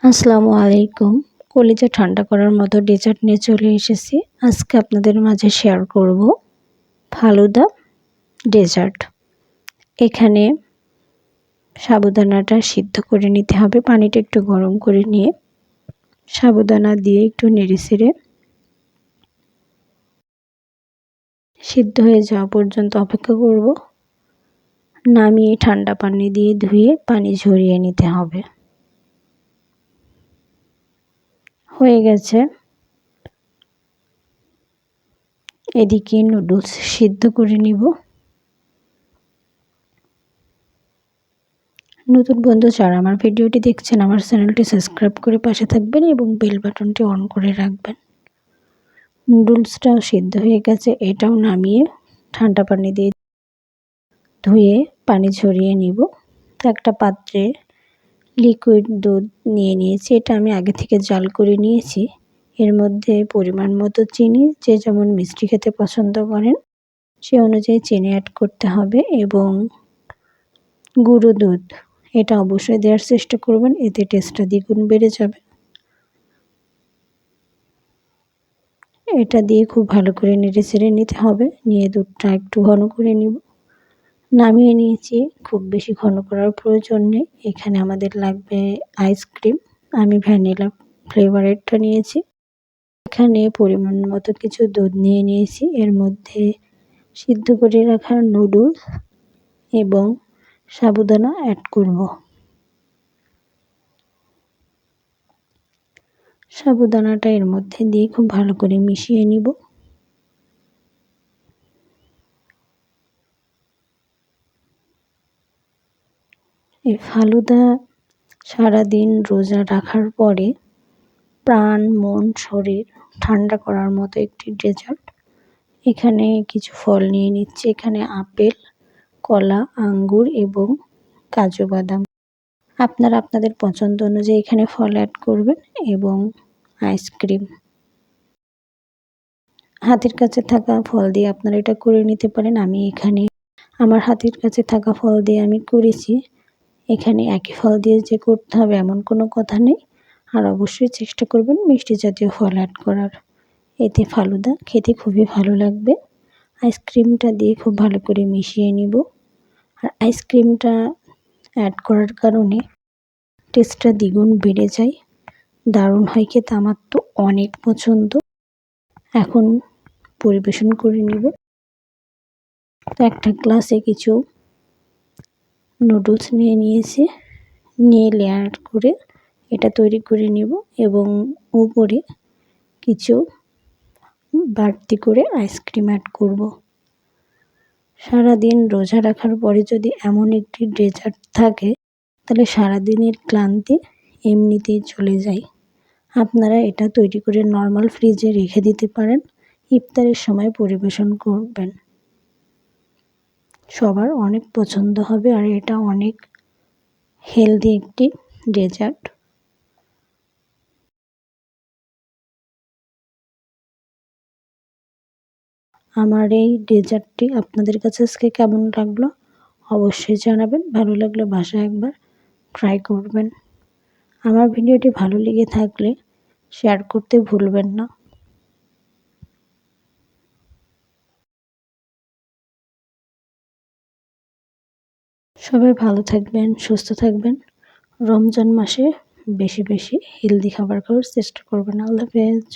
আসসালামু আলাইকুম। কলিজা ঠান্ডা করার মতো ডেজার্ট নিয়ে চলে এসেছি। আজকে আপনাদের মাঝে শেয়ার করব ফালুদা ডেজার্ট। এখানে সাবুদানাটা সিদ্ধ করে নিতে হবে। পানিটা একটু গরম করে নিয়ে সাবুদানা দিয়ে একটু নেড়েচেড়ে সিদ্ধ হয়ে যাওয়া পর্যন্ত অপেক্ষা করব। নামিয়ে ঠান্ডা পানি দিয়ে ধুয়ে পানি ঝরিয়ে নিতে হবে। হয়ে গেছে। এদিকে নুডলস সিদ্ধ করে নিব। নতুন বন্ধু যারা আমার ভিডিওটি দেখছেন, আমার চ্যানেলটি সাবস্ক্রাইব করে পাশে থাকবেন এবং বেল বাটনটি অন করে রাখবেন। নুডলসটাও সিদ্ধ হয়ে গেছে, এটাও নামিয়ে ঠান্ডা পানি দিয়ে ধুয়ে পানি ঝরিয়ে নিব। তো একটা পাত্রে লিকুইড দুধ নিয়ে নিয়েছি, এটা আমি আগে থেকে জাল করে নিয়েছি। এর মধ্যে পরিমাণ মতো চিনি, যে যেমন মিষ্টি খেতে পছন্দ করেন সে অনুযায়ী চিনি অ্যাড করতে হবে এবং গুঁড়ো দুধ এটা অবশ্যই দেওয়ার চেষ্টা করবেন, এতে টেস্টটা দ্বিগুণ বেড়ে যাবে। এটা দিয়ে খুব ভালো করে নেড়েচেড়ে নিতে হবে। নিয়ে দুধটা একটু ঘন করে নিব। নামিয়ে নিয়েছি, খুব বেশি ঘন করার প্রয়োজন নেই। এখানে আমাদের লাগবে আইসক্রিম। আমি ভ্যানিলা ফ্লেভারেরটা নিয়েছি। এখানে পরিমাণ মতো কিছু দুধ নিয়ে নিয়েছি, এর মধ্যে সিদ্ধ করে রাখা নুডলস এবং সাবুদানা অ্যাড করব। সাবুদানাটা এর মধ্যে দিয়ে খুব ভালো করে মিশিয়ে নিব। এই ফালুদা সারাদিন রোজা রাখার পরে প্রাণ, মন, শরীর ঠান্ডা করার মতো একটি ডেজার্ট। এখানে কিছু ফল নিয়ে নিচ্ছি। এখানে আপেল, কলা, আঙ্গুর এবং কাজু বাদাম। আপনারা আপনাদের পছন্দ অনুযায়ী এখানে ফল অ্যাড করবেন এবং আইসক্রিম। হাতের কাছে থাকা ফল দিয়ে আপনারা এটা করে নিতে পারেন। আমি এখানে আমার হাতের কাছে থাকা ফল দিয়ে আমি করেছি। এখানে একই ফল দিয়ে যে করতে হবে এমন কোনো কথা নেই। আর অবশ্যই চেষ্টা করবেন মিষ্টি জাতীয় ফল অ্যাড করার। এতে ফালুদা খেতে খুবই ভালো লাগবে। আইসক্রিমটা দিয়ে খুব ভালো করে মিশিয়ে নিব। আর আইসক্রিমটা অ্যাড করার কারণে টেস্টটা দ্বিগুণ বেড়ে যায়, দারুণ হয় খেতে। আমার তো অনেক পছন্দ। এখন পরিবেশন করে নিব। তো একটা গ্লাসে কিছু নুডলস নিয়ে নিয়েছি, নিয়ে লেয়ার করে এটা তৈরি করে নিব এবং উপরে কিছু বাড়তি করে আইসক্রিম অ্যাড করব। সারাদিন রোজা রাখার পরে যদি এমন একটি ডেজার্ট থাকে তাহলে সারাদিনের ক্লান্তি এমনিতেই চলে যায়। আপনারা এটা তৈরি করে নর্মাল ফ্রিজে রেখে দিতে পারেন, ইফতারের সময় পরিবেশন করবেন। সবার অনেক পছন্দ হবে আর এটা অনেক হেলদি একটি ডেজার্ট। আমার এই ডেজার্টটি আপনাদের কাছে আজকে কেমন লাগলো অবশ্যই জানাবেন। ভালো লাগলে বাসায় একবার ট্রাই করবেন। আমার ভিডিওটি ভালো লেগে থাকলে শেয়ার করতে ভুলবেন না। সবাই ভালো থাকবেন, সুস্থ থাকবেন। রমজান মাসে বেশি বেশি হেলদি খাবার খাওয়ার চেষ্টা করবেন। আল্লাহ হাফেজ।